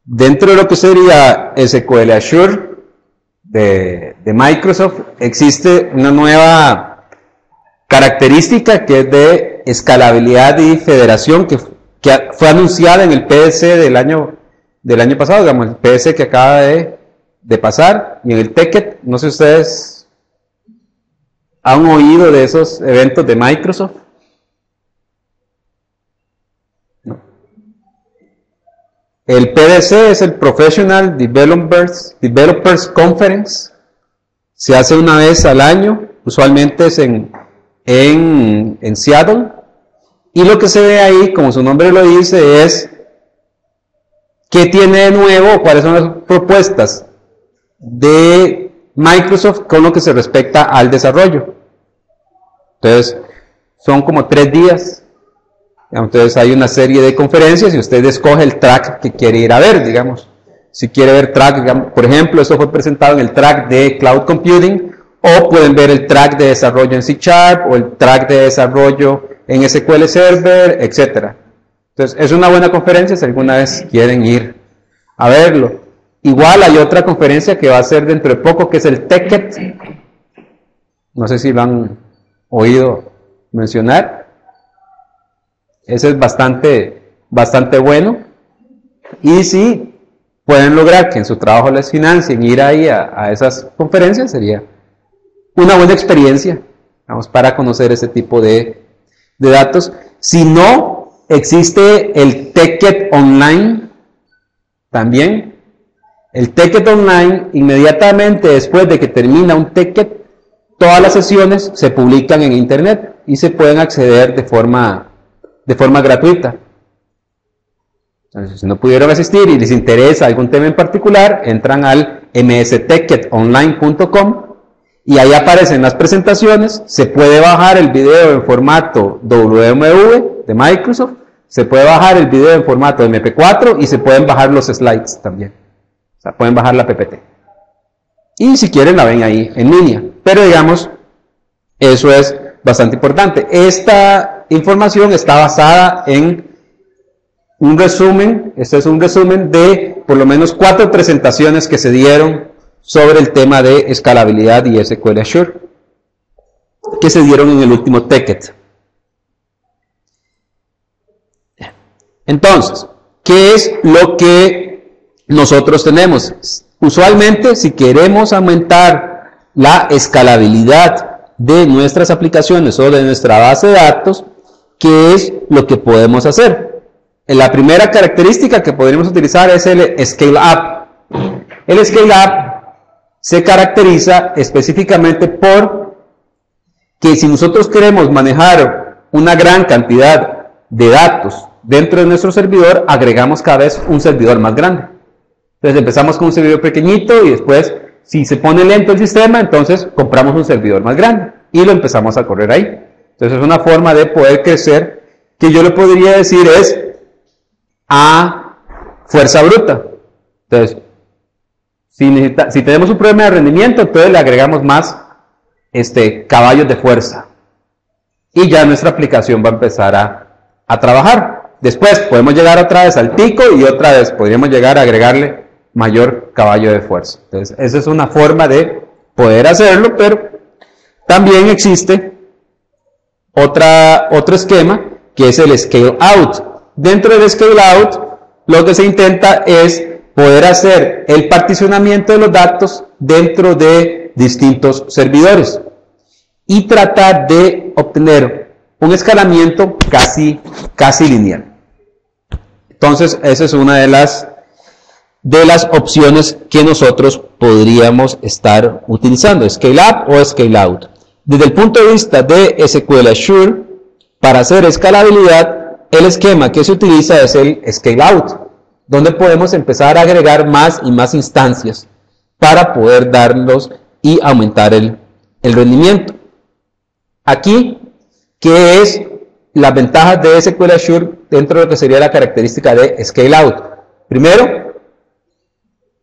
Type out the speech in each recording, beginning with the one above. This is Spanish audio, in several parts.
Dentro de lo que sería SQL Azure de Microsoft, existe una nueva característica que es de escalabilidad y federación que fue anunciada en el PDC del año pasado, digamos, el PDC que acaba de pasar, y en el TechEd. No sé si ustedes han oído de esos eventos de Microsoft. No. El PDC es el Professional Developers Conference. Se hace una vez al año, usualmente es en Seattle. Y lo que se ve ahí, como su nombre lo dice, es qué tiene de nuevo, cuáles son las propuestas de Microsoft con lo que se respecta al desarrollo. Entonces, son como 3 días. Entonces, hay una serie de conferencias y usted escoge el track que quiere ir a ver, digamos. Si quiere ver track, digamos, por ejemplo, esto fue presentado en el track de Cloud Computing, o pueden ver el track de desarrollo en C#, o el track de desarrollo en SQL Server, etc. Entonces, es una buena conferencia si alguna vez quieren ir a verlo. Igual hay otra conferencia que va a ser dentro de poco, que es el TechEd. No sé si lo han oído mencionar. Ese es bastante bueno. Y si pueden lograr que en su trabajo les financien ir ahí a esas conferencias, sería una buena experiencia, vamos, para conocer ese tipo de datos. Si no, existe el TechEd Online también. El TechEd Online, inmediatamente después de que termina un TechEd, todas las sesiones se publican en internet y se pueden acceder de forma gratuita. Entonces, si no pudieron asistir y les interesa algún tema en particular, entran al mstechedonline.com y ahí aparecen las presentaciones. Se puede bajar el video en formato WMV de Microsoft, se puede bajar el video en formato MP4 y se pueden bajar los slides también. O sea, pueden bajar la PPT. Y si quieren la ven ahí en línea. Pero digamos, eso es bastante importante. Esta información está basada en un resumen. Este es un resumen de por lo menos 4 presentaciones que se dieron sobre el tema de escalabilidad y SQL Azure, que se dieron en el último TechEd. Entonces, ¿qué es lo que nosotros tenemos? Usualmente, si queremos aumentar la escalabilidad de nuestras aplicaciones o de nuestra base de datos, ¿qué es lo que podemos hacer? La primera característica que podríamos utilizar es el Scale Up. El Scale Up se caracteriza específicamente por que si nosotros queremos manejar una gran cantidad de datos dentro de nuestro servidor, agregamos cada vez un servidor más grande. Entonces empezamos con un servidor pequeñito y después, si se pone lento el sistema, entonces compramos un servidor más grande y lo empezamos a correr ahí. Entonces es una forma de poder crecer que yo le podría decir es a fuerza bruta. Entonces, si tenemos un problema de rendimiento, entonces le agregamos más caballos de fuerza y ya nuestra aplicación va a empezar a trabajar. Después podemos llegar otra vez al pico y otra vez podríamos llegar a agregarle mayor caballo de fuerza. Entonces, esa es una forma de poder hacerlo, pero también existe otro esquema que es el Scale Out. Dentro del Scale Out, lo que se intenta es poder hacer el particionamiento de los datos dentro de distintos servidores y tratar de obtener un escalamiento casi lineal. Entonces, esa es una de las opciones que nosotros podríamos estar utilizando, Scale Up o Scale Out. Desde el punto de vista de SQL Azure, para hacer escalabilidad, el esquema que se utiliza es el Scale Out, donde podemos empezar a agregar más y más instancias para poder darlos y aumentar el rendimiento. Aquí, ¿qué es las ventajas de SQL Azure dentro de lo que sería la característica de Scale Out? Primero,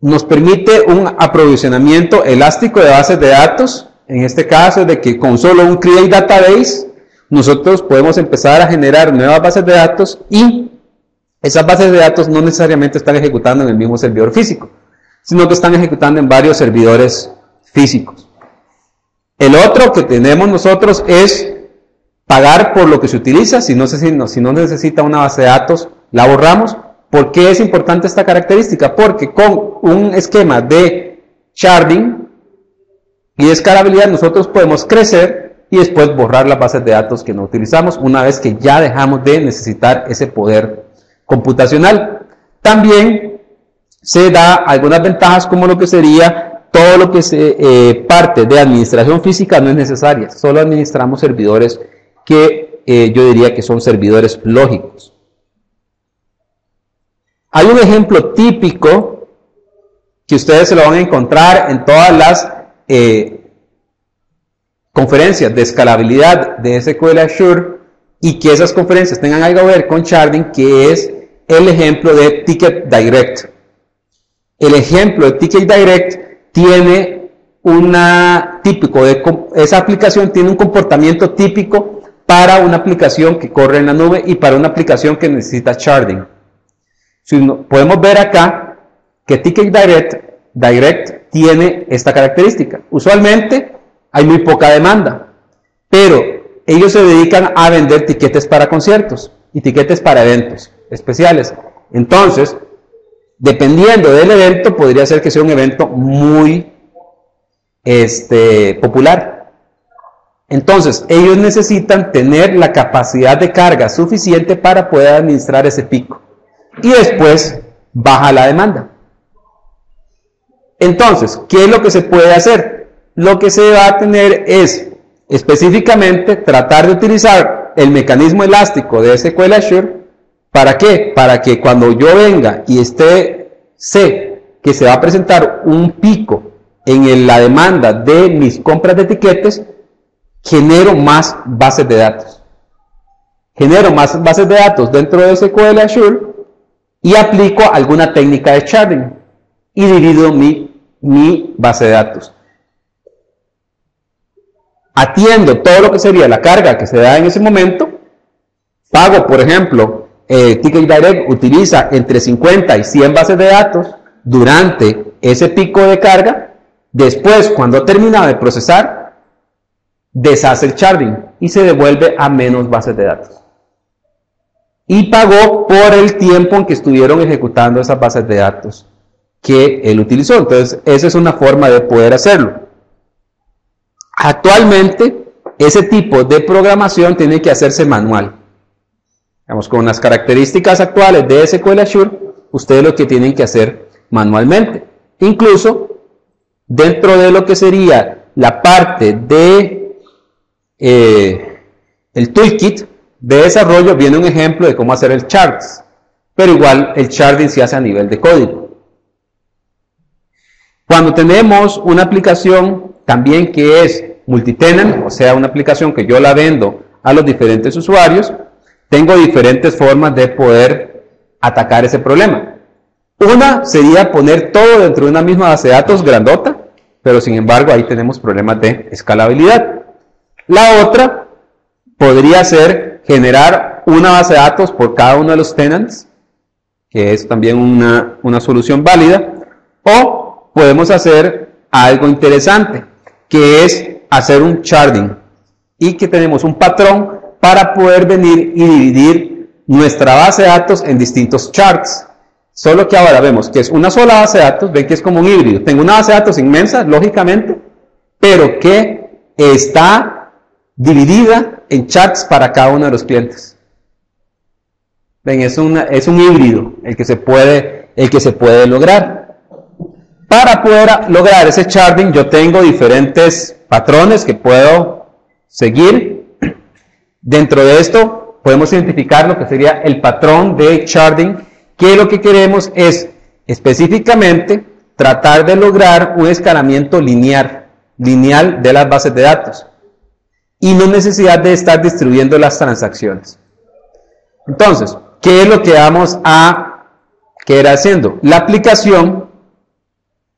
nos permite un aprovisionamiento elástico de bases de datos. En este caso, de que con solo un Create Database, nosotros podemos empezar a generar nuevas bases de datos y esas bases de datos no necesariamente están ejecutando en el mismo servidor físico, sino que están ejecutando en varios servidores físicos. El otro que tenemos nosotros es pagar por lo que se utiliza. Si no necesita una base de datos, la borramos. ¿Por qué es importante esta característica? Porque con un esquema de sharding y de escalabilidad nosotros podemos crecer y después borrar las bases de datos que no utilizamos una vez que ya dejamos de necesitar ese poder computacional. También se da algunas ventajas, como lo que sería todo lo que se parte de administración física no es necesaria, solo administramos servidores que yo diría que son servidores lógicos. Hay un ejemplo típico que ustedes se lo van a encontrar en todas las conferencias de escalabilidad de SQL Azure, y que esas conferencias tengan algo a ver con sharding, que es el ejemplo de Ticket Direct. El ejemplo de Ticket Direct tiene esa aplicación tiene un comportamiento típico para una aplicación que corre en la nube y para una aplicación que necesita sharding. Podemos ver acá que Ticket Direct tiene esta característica. Usualmente hay muy poca demanda, pero ellos se dedican a vender tiquetes para conciertos y tiquetes para eventos especiales. Entonces, dependiendo del evento, podría ser que sea un evento muy popular. Entonces, ellos necesitan tener la capacidad de carga suficiente para poder administrar ese pico. Y después baja la demanda. Entonces, ¿qué es lo que se puede hacer? Lo que se va a tener es específicamente tratar de utilizar el mecanismo elástico de SQL Azure. ¿Para qué? Para que cuando yo venga y sé que se va a presentar un pico en la demanda de mis compras de tiquetes, genero más bases de datos. Genero más bases de datos dentro de SQL Azure y aplico alguna técnica de sharding y divido mi base de datos. Atiendo todo lo que sería la carga que se da en ese momento. Pago, por ejemplo, Ticket Direct utiliza entre 50 y 100 bases de datos durante ese pico de carga. Después, cuando termina de procesar, deshace el sharding y se devuelve a menos bases de datos. Y pagó por el tiempo en que estuvieron ejecutando esas bases de datos que él utilizó. Entonces, esa es una forma de poder hacerlo. Actualmente, ese tipo de programación tiene que hacerse manual. Digamos, con las características actuales de SQL Azure, ustedes lo que tienen que hacer manualmente. Incluso, dentro de lo que sería la parte de el toolkit de desarrollo, viene un ejemplo de cómo hacer el charts. Pero igual, el sharding se hace a nivel de código. Cuando tenemos una aplicación también que es multitenant, o sea, una aplicación que yo la vendo a los diferentes usuarios, tengo diferentes formas de poder atacar ese problema. Una sería poner todo dentro de una misma base de datos grandota, pero sin embargo ahí tenemos problemas de escalabilidad. La otra podría ser generar una base de datos por cada uno de los tenants, que es también una solución válida, o podemos hacer algo interesante, que es hacer un sharding, y que tenemos un patrón para poder venir y dividir nuestra base de datos en distintos charts. Solo que ahora vemos que es una sola base de datos, ven que es como un híbrido. Tengo una base de datos inmensa, lógicamente, pero que está dividida en charts para cada uno de los clientes. Ven, es un híbrido el que se puede lograr. Para poder lograr ese sharding, yo tengo diferentes patrones que puedo seguir. Dentro de esto podemos identificar lo que sería el patrón de sharding, que lo que queremos es específicamente tratar de lograr un escalamiento lineal de las bases de datos y no necesidad de estar distribuyendo las transacciones. Entonces, ¿qué es lo que vamos a quedar haciendo? La aplicación,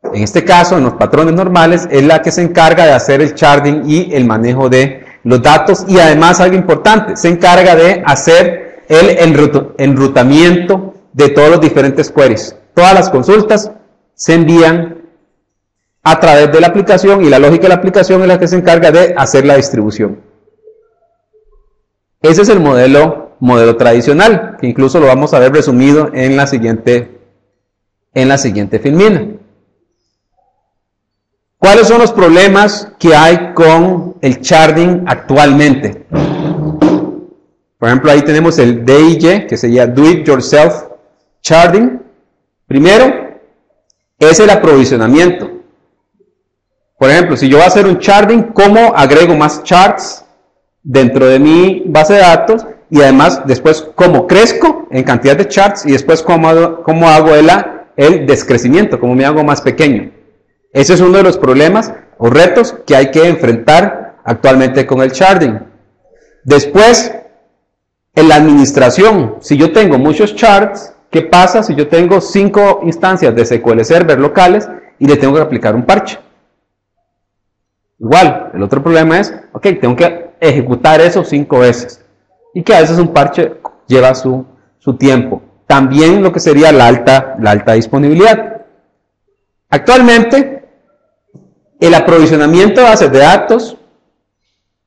en este caso, en los patrones normales, es la que se encarga de hacer el sharding y el manejo de los datos, y además algo importante, se encarga de hacer el enrutamiento de todos los diferentes queries. Todas las consultas se envían a través de la aplicación y la lógica de la aplicación es la que se encarga de hacer la distribución. Ese es el modelo tradicional, que incluso lo vamos a ver resumido en la siguiente filmina. ¿Cuáles son los problemas que hay con el sharding actualmente? Por ejemplo, ahí tenemos el DIY, que sería Do It Yourself Sharding. Primero, es el aprovisionamiento. Por ejemplo, si yo voy a hacer un sharding, ¿cómo agrego más shards dentro de mi base de datos? Y además, después, ¿cómo crezco en cantidad de shards? Y después, ¿cómo hago el descrecimiento? ¿Cómo me hago más pequeño? Ese es uno de los problemas o retos que hay que enfrentar actualmente con el sharding. Después, en la administración, si yo tengo muchos shards, ¿qué pasa si yo tengo 5 instancias de SQL Server locales y le tengo que aplicar un parche? Igual, el otro problema es, ok, tengo que ejecutar eso 5 veces. Y que a veces un parche lleva su tiempo. También lo que sería la alta disponibilidad. Actualmente, el aprovisionamiento de bases de datos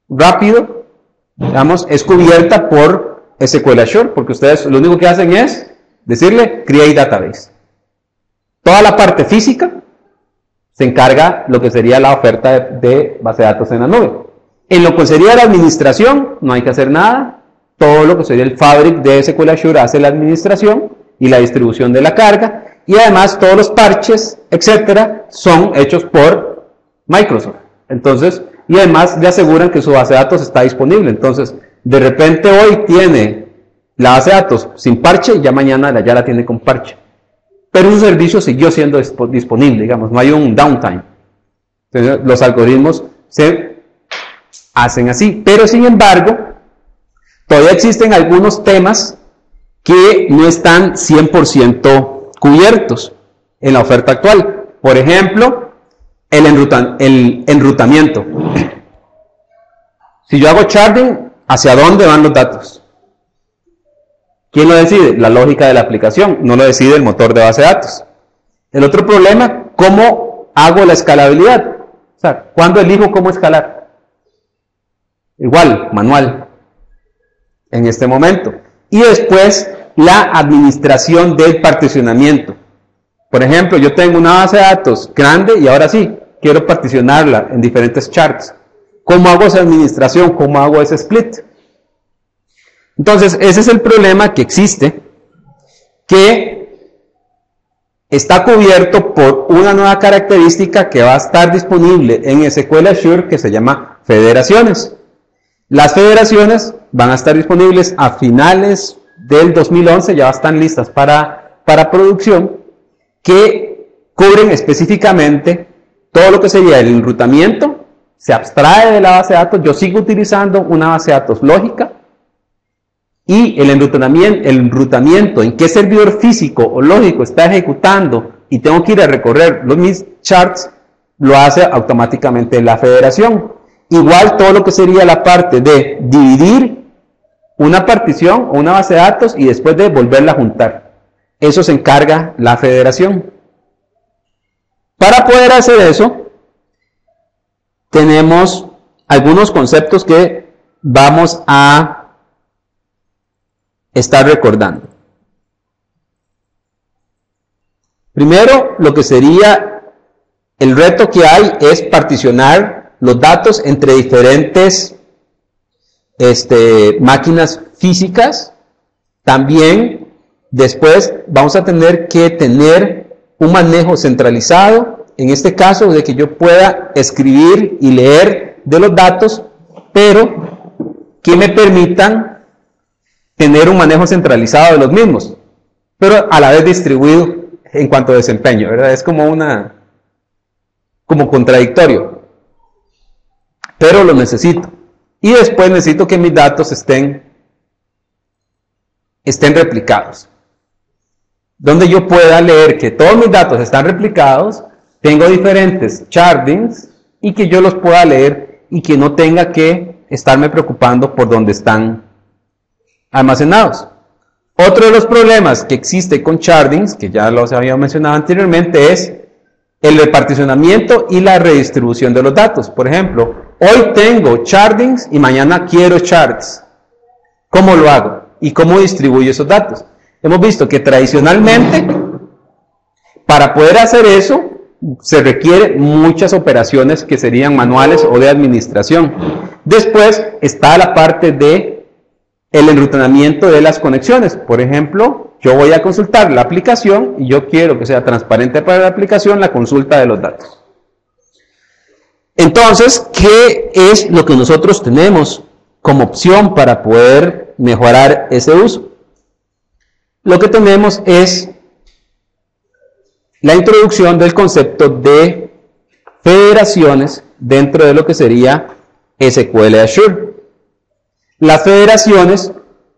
rápido, digamos, es cubierta por SQL Azure, porque ustedes lo único que hacen es decirle Create Database. Toda la parte física se encarga lo que sería la oferta de base de datos en la nube. En lo que sería la administración, no hay que hacer nada. Todo lo que sería el Fabric de SQL Azure hace la administración y la distribución de la carga. Y además todos los parches, etcétera, son hechos por Microsoft. Entonces, y además le aseguran que su base de datos está disponible. Entonces, de repente hoy tiene la base de datos sin parche y ya mañana ya la tiene con parche. Pero un servicio siguió siendo disponible, digamos, no hay un downtime. Entonces, los algoritmos se hacen así. Pero sin embargo, todavía existen algunos temas que no están 100% cubiertos en la oferta actual. Por ejemplo, el enrutamiento. Si yo hago sharding, ¿hacia dónde van los datos? ¿Quién lo decide? La lógica de la aplicación, no lo decide el motor de base de datos. El otro problema, ¿cómo hago la escalabilidad? O sea, ¿cuándo elijo cómo escalar? Igual, manual, en este momento. Y después, la administración del particionamiento. Por ejemplo, yo tengo una base de datos grande y ahora sí, quiero particionarla en diferentes charts. ¿Cómo hago esa administración? ¿Cómo hago ese split? Entonces, ese es el problema que existe, que está cubierto por una nueva característica que va a estar disponible en SQL Azure que se llama federaciones. Las federaciones van a estar disponibles a finales del 2011, ya están listas para producción, que cubren específicamente todo lo que sería el enrutamiento, se abstrae de la base de datos, yo sigo utilizando una base de datos lógica, y el enrutamiento, en qué servidor físico o lógico está ejecutando y tengo que ir a recorrer mis charts, lo hace automáticamente la federación. Igual todo lo que sería la parte de dividir una partición o una base de datos y después de volverla a juntar. Eso se encarga la federación. Para poder hacer eso, tenemos algunos conceptos que vamos a estar recordando. Primero, lo que sería el reto que hay es particionar los datos entre diferentes máquinas físicas. También, después, vamos a tener que tener un manejo centralizado, en este caso, de que yo pueda escribir y leer de los datos, pero que me permitan tener un manejo centralizado de los mismos, pero a la vez distribuido en cuanto a desempeño, ¿verdad? Es como contradictorio, pero lo necesito. Y después necesito que mis datos estén replicados. Donde yo pueda leer que todos mis datos están replicados, tengo diferentes shardings y que yo los pueda leer y que no tenga que estarme preocupando por dónde están almacenados. Otro de los problemas que existe con shardings, que ya los había mencionado anteriormente, es el reparticionamiento y la redistribución de los datos. Por ejemplo, hoy tengo shardings y mañana quiero shards. ¿Cómo lo hago? ¿Y cómo distribuyo esos datos? Hemos visto que tradicionalmente, para poder hacer eso, se requieren muchas operaciones que serían manuales o de administración. Después está la parte de el enrutinamiento de las conexiones. Por ejemplo, yo voy a consultar la aplicación y yo quiero que sea transparente para la aplicación la consulta de los datos. Entonces, ¿qué es lo que nosotros tenemos como opción para poder mejorar ese uso? Lo que tenemos es la introducción del concepto de federaciones dentro de lo que sería SQL Azure. Las federaciones,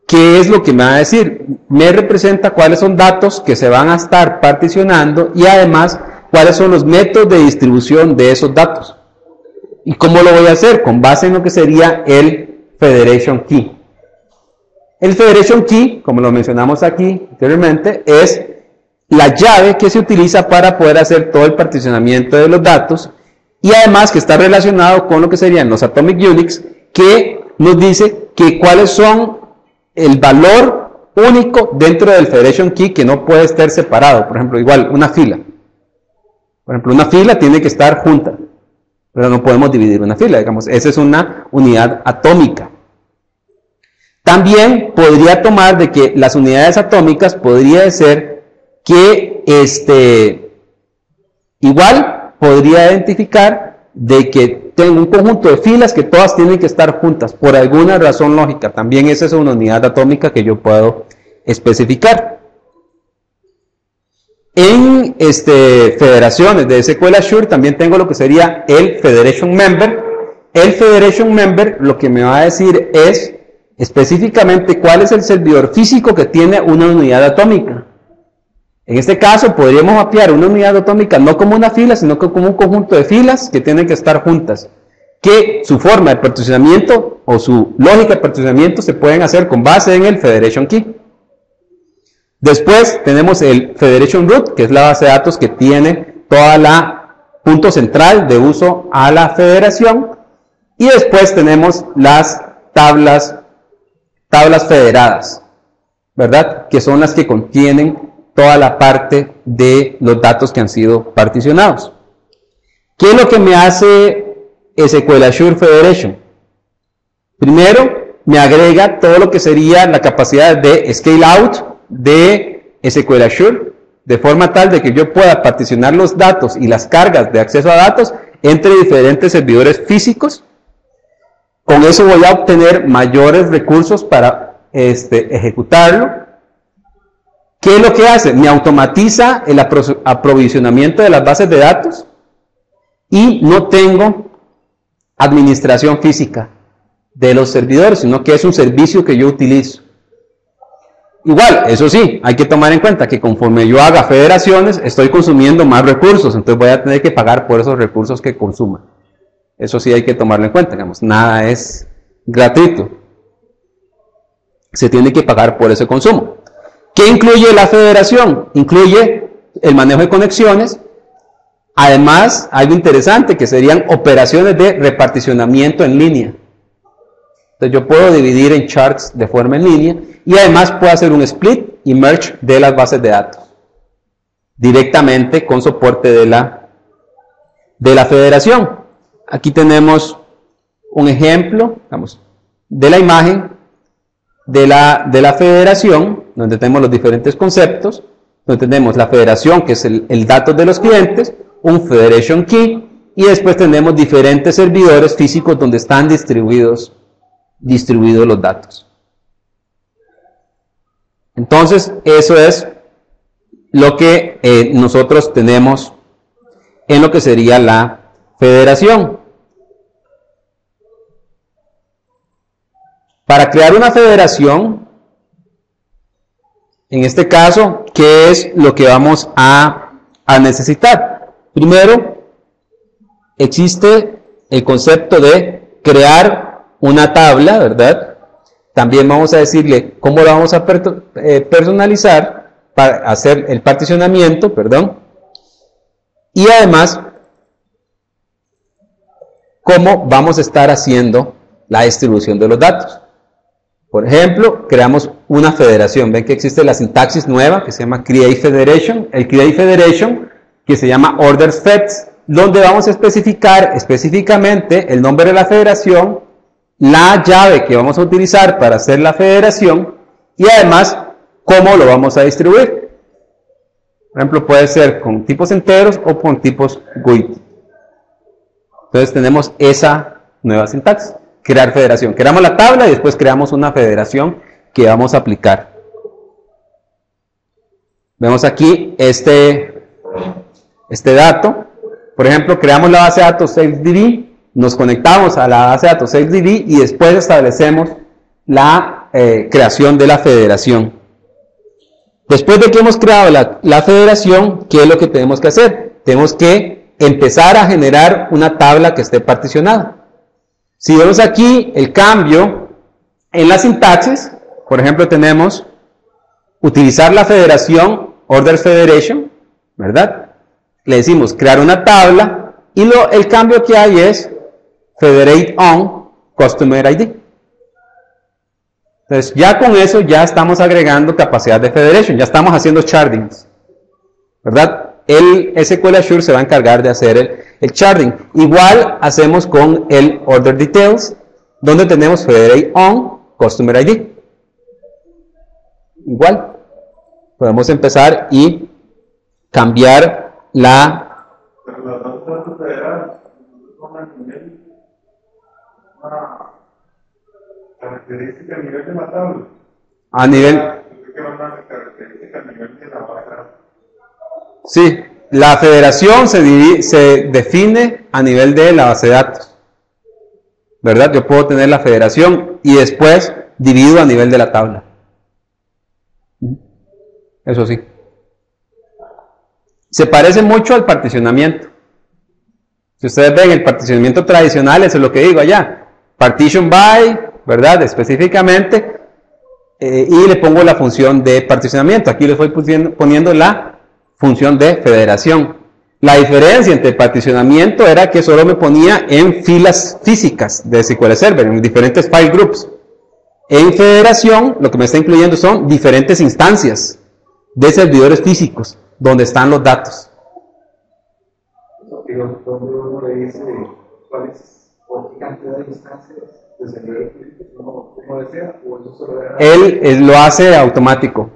¿qué es lo que me va a decir? Me representa cuáles son datos que se van a estar particionando y además cuáles son los métodos de distribución de esos datos. ¿Y cómo lo voy a hacer? Con base en lo que sería el Federation Key. El Federation Key, como lo mencionamos aquí anteriormente, es la llave que se utiliza para poder hacer todo el particionamiento de los datos y además que está relacionado con lo que serían los Atomic Unix, que nos dice que cuáles son el valor único dentro del Federation Key que no puede estar separado. Por ejemplo, igual una fila. Por ejemplo, una fila tiene que estar junta, pero no podemos dividir una fila, digamos. Esa es una unidad atómica. También podría tomar de que las unidades atómicas podría ser que igual podría identificar de que tengo un conjunto de filas que todas tienen que estar juntas por alguna razón lógica. También esa es una unidad atómica que yo puedo especificar. En federaciones de SQL Azure también tengo lo que sería el Federation Member. El Federation Member lo que me va a decir es específicamente cuál es el servidor físico que tiene una unidad atómica. En este caso podríamos mapear una unidad atómica no como una fila, sino como un conjunto de filas que tienen que estar juntas, que su forma de particionamiento o su lógica de particionamiento se pueden hacer con base en el Federation Key. Después tenemos el Federation Root, que es la base de datos que tiene toda la punto central de uso a la federación, y después tenemos las tablas federadas, ¿verdad? Que son las que contienen toda la parte de los datos que han sido particionados. ¿Qué es lo que me hace SQL Azure Federation? Primero, me agrega todo lo que sería la capacidad de scale out de SQL Azure, de forma tal de que yo pueda particionar los datos y las cargas de acceso a datos entre diferentes servidores físicos. Con eso voy a obtener mayores recursos para ejecutarlo. ¿Qué es lo que hace? Me automatiza el aprovisionamiento de las bases de datos y no tengo administración física de los servidores, sino que es un servicio que yo utilizo. Igual, eso sí, hay que tomar en cuenta que conforme yo haga federaciones, estoy consumiendo más recursos, entonces voy a tener que pagar por esos recursos que consuma. Eso sí hay que tomarlo en cuenta, digamos, nada es gratuito. Se tiene que pagar por ese consumo. ¿Qué incluye la federación? Incluye el manejo de conexiones. Además, algo interesante que serían operaciones de reparticionamiento en línea. Entonces yo puedo dividir en charts de forma en línea y además puedo hacer un split y merge de las bases de datos directamente con soporte de la federación. Aquí tenemos un ejemplo, digamos, de la imagen de la federación, donde tenemos los diferentes conceptos, donde tenemos la federación, que es el datos de los clientes, un Federation Key, y después tenemos diferentes servidores físicos donde están distribuidos los datos. Entonces, eso es lo que nosotros tenemos en lo que sería la federación. Para crear una federación, en este caso, ¿qué es lo que vamos a necesitar? Primero, existe el concepto de crear una tabla, ¿verdad? También vamos a decirle cómo lo vamos a personalizar para hacer el particionamiento, perdón. Y además, cómo vamos a estar haciendo la distribución de los datos. Por ejemplo, creamos una federación. Ven que existe la sintaxis nueva que se llama Create Federation. El Create Federation, que se llama Order Feds, donde vamos a especificar específicamente el nombre de la federación, la llave que vamos a utilizar para hacer la federación y además cómo lo vamos a distribuir. Por ejemplo, puede ser con tipos enteros o con tipos GUID. Entonces tenemos esa nueva sintaxis. Crear federación. Creamos la tabla y después creamos una federación que vamos a aplicar. Vemos aquí este dato. Por ejemplo, creamos la base de datos SalesDB, nos conectamos a la base de datos SalesDB y después establecemos la creación de la federación. Después de que hemos creado la federación, ¿qué es lo que tenemos que hacer? Tenemos que empezar a generar una tabla que esté particionada. Si vemos aquí el cambio en la sintaxis, por ejemplo, tenemos utilizar la federación, Order Federation, ¿verdad? Le decimos crear una tabla y el cambio que hay es Federate on Customer ID. Entonces, ya con eso ya estamos agregando capacidad de federation, ya estamos haciendo shardings, ¿verdad? El SQL Azure se va a encargar de hacer el sharding. Igual hacemos con el Order Details, donde tenemos Federate on Customer ID. Igual, podemos empezar y cambiar la... Pero los datos federados son a nivel, una característica a nivel de la tabla. A nivel... Una característica a nivel de la base de datos. Sí, la federación se define a nivel de la base de datos, ¿verdad? Yo puedo tener la federación y después divido a nivel de la tabla. Eso sí. Se parece mucho al particionamiento. Si ustedes ven el particionamiento tradicional, eso es lo que digo allá. Partition by, ¿verdad? Específicamente, y le pongo la función de particionamiento. Aquí le estoy poniendo la función de federación. La diferencia entre particionamiento era que solo me ponía en filas físicas de SQL Server, en diferentes file groups. En federación, lo que me está incluyendo son diferentes instancias de servidores físicos, donde están los datos. Donde uno le dice cuál es, o qué cantidad de instancias de servidores físicos uno desea, o eso solo era... Él lo hace automático.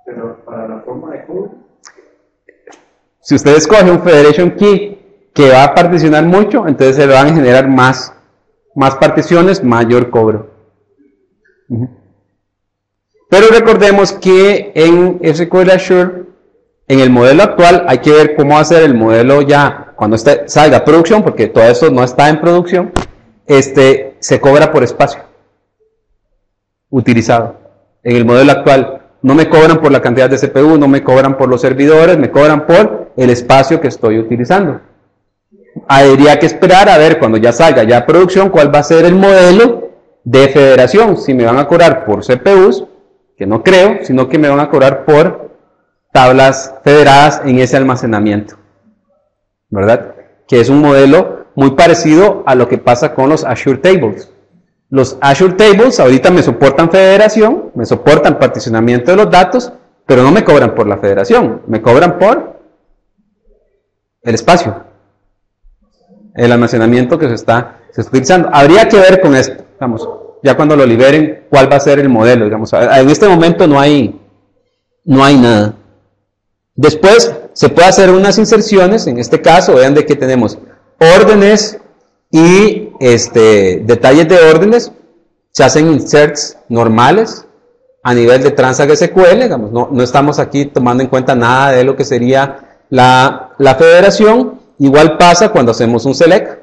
Pero para la forma de código. Si usted escoge un Federation Key que va a particionar mucho, entonces se le van a generar más particiones, mayor cobro. Pero recordemos que en SQL Azure, en el modelo actual, hay que ver cómo hacer el modelo ya cuando salga a producción, porque todo esto no está en producción, se cobra por espacio utilizado. En el modelo actual no me cobran por la cantidad de CPU, no me cobran por los servidores, me cobran por el espacio que estoy utilizando. Habría que esperar a ver cuando ya salga ya a producción cuál va a ser el modelo de federación, si me van a cobrar por CPUs, que no creo, sino que me van a cobrar por tablas federadas en ese almacenamiento, ¿verdad? Que es un modelo muy parecido a lo que pasa con los Azure Tables. Los Azure Tables ahorita me soportan federación, me soportan particionamiento de los datos, pero no me cobran por la federación, me cobran por el espacio, el almacenamiento que se está utilizando. Habría que ver con esto, digamos, ya cuando lo liberen, cuál va a ser el modelo, digamos. En este momento no hay nada. Después se puede hacer unas inserciones, en este caso, vean de que tenemos órdenes y detalles de órdenes, se hacen inserts normales a nivel de Transact SQL, digamos, no estamos aquí tomando en cuenta nada de lo que sería la federación. Igual pasa cuando hacemos un select.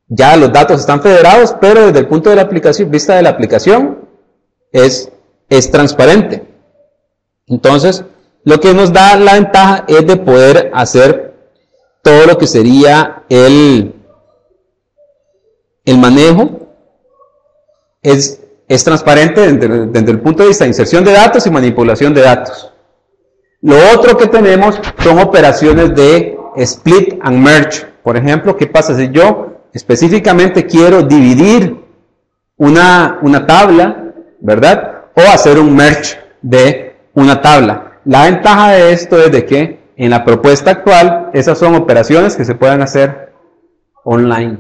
Ya los datos están federados, pero desde el punto de la aplicación, vista de la aplicación, es transparente. Entonces, lo que nos da la ventaja es de poder hacer todo lo que sería el manejo es transparente desde el punto de vista de inserción de datos y manipulación de datos. Lo otro que tenemos son operaciones de split and merge. Por ejemplo, ¿qué pasa si yo específicamente quiero dividir una tabla, ¿verdad? O hacer un merge de una tabla. La ventaja de esto es de que en la propuesta actual, esas son operaciones que se pueden hacer online.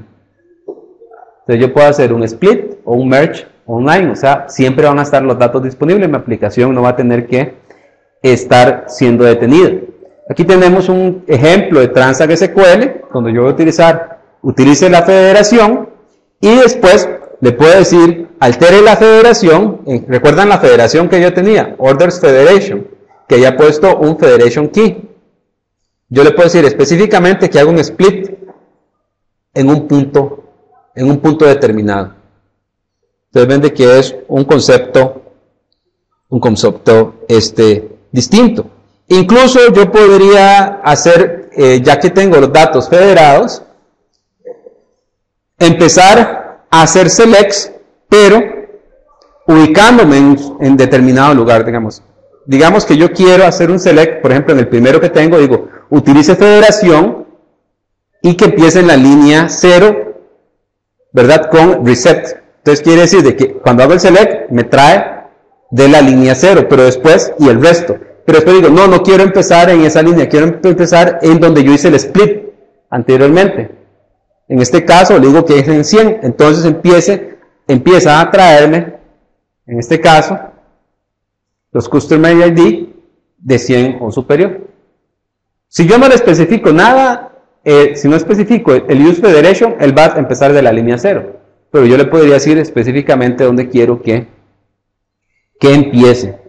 Entonces yo puedo hacer un split o un merge online, o sea, siempre van a estar los datos disponibles, mi aplicación no va a tener que estar siendo detenida. Aquí tenemos un ejemplo de Transact SQL, donde yo voy a utilice la federación y después le puedo decir, altere la federación. ¿Recuerdan la federación que yo tenía? Orders Federation, que ya he puesto un Federation Key. Yo le puedo decir específicamente que haga un split en un punto determinado. Entonces ven de que es un concepto distinto. Incluso yo podría hacer, ya que tengo los datos federados, empezar a hacer selects, pero ubicándome en determinado lugar, digamos que yo quiero hacer un select, por ejemplo, en el primero que tengo, digo, utilice federación y que empiece en la línea 0, ¿verdad? Con reset. Entonces quiere decir de que cuando hago el select, me trae de la línea 0, pero después, y el resto. Pero después digo, no quiero empezar en esa línea, quiero empezar en donde yo hice el split anteriormente. En este caso, le digo que es en 100, entonces empieza a traerme, en este caso, los Customer ID de 100 o superior. Si yo no le especifico nada, si no especifico el Use Federation, él va a empezar de la línea 0. Pero yo le podría decir específicamente dónde quiero que empiece.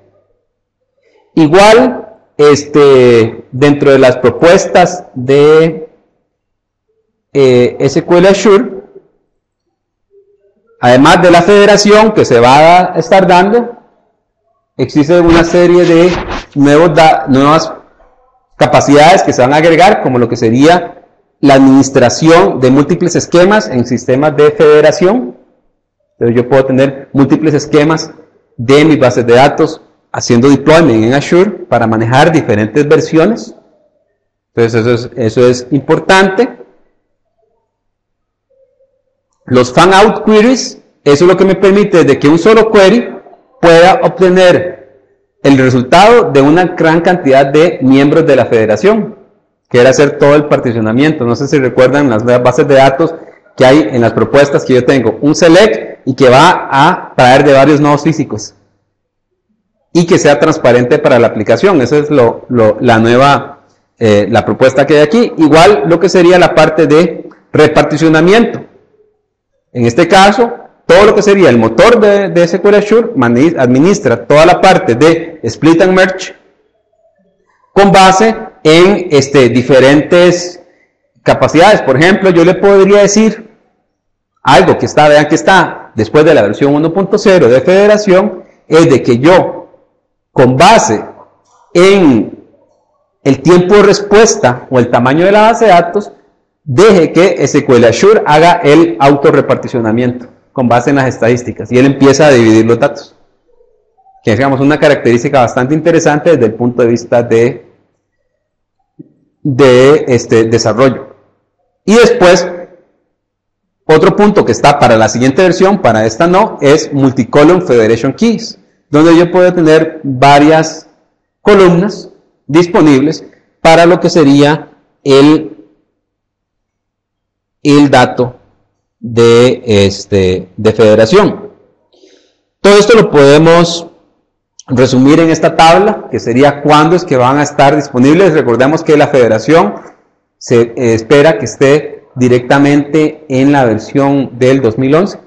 Igual, dentro de las propuestas de SQL Azure, además de la federación que se va a estar dando, existe una serie de nuevas capacidades que se van a agregar, como lo que sería la administración de múltiples esquemas en sistemas de federación. Entonces yo puedo tener múltiples esquemas de mis bases de datos haciendo deployment en Azure para manejar diferentes versiones. Entonces eso es importante. Los fan-out queries, eso es lo que me permite de que un solo query pueda obtener el resultado de una gran cantidad de miembros de la federación, que era hacer todo el particionamiento. No sé si recuerdan las bases de datos que hay en las propuestas que yo tengo, un select y que va a traer de varios nodos físicos y que sea transparente para la aplicación. Esa es la nueva, la propuesta que hay aquí. Igual lo que sería la parte de reparticionamiento. En este caso, todo lo que sería el motor de SQL Azure administra toda la parte de Split and Merge con base en diferentes capacidades. Por ejemplo, yo le podría decir algo que está, vean que está después de la versión 1.0 de federación, es de que yo, con base en el tiempo de respuesta o el tamaño de la base de datos, deje que SQL Azure haga el autorreparticionamiento con base en las estadísticas y él empieza a dividir los datos, que es, digamos, una característica bastante interesante desde el punto de vista de desarrollo. Y después, otro punto que está para la siguiente versión, para esta no, es Multi-Column Federation Keys, donde yo puedo tener varias columnas disponibles para lo que sería el dato de federación. Todo esto lo podemos resumir en esta tabla, que sería cuándo es que van a estar disponibles. Recordemos que la federación se espera que esté directamente en la versión del 2011.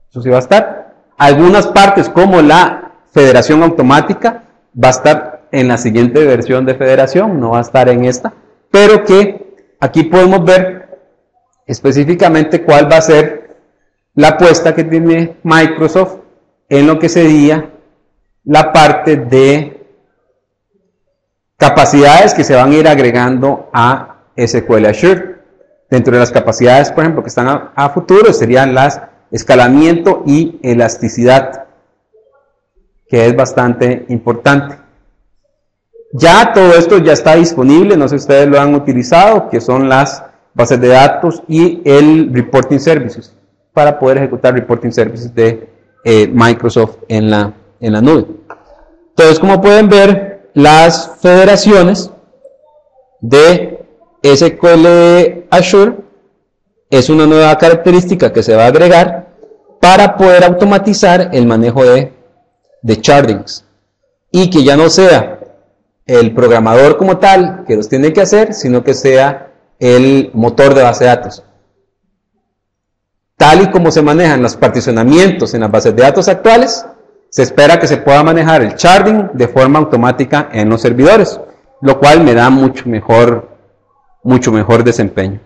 Eso sí va a estar. Algunas partes, como la federación automática, va a estar en la siguiente versión de federación, no va a estar en esta, pero que aquí podemos ver específicamente cuál va a ser la apuesta que tiene Microsoft en lo que sería la parte de capacidades que se van a ir agregando a SQL Azure. Dentro de las capacidades, por ejemplo, que están a futuro, serían las escalamiento y elasticidad, que es bastante importante. Ya todo esto ya está disponible, no sé si ustedes lo han utilizado, que son las bases de datos y el Reporting Services, para poder ejecutar Reporting Services de Microsoft en la nube. Entonces, como pueden ver, las federaciones de SQL Azure es una nueva característica que se va a agregar para poder automatizar el manejo de shardings, y que ya no sea el programador como tal que los tiene que hacer, sino que sea el motor de base de datos. Tal y como se manejan los particionamientos en las bases de datos actuales, se espera que se pueda manejar el sharding de forma automática en los servidores, lo cual me da mucho mejor desempeño.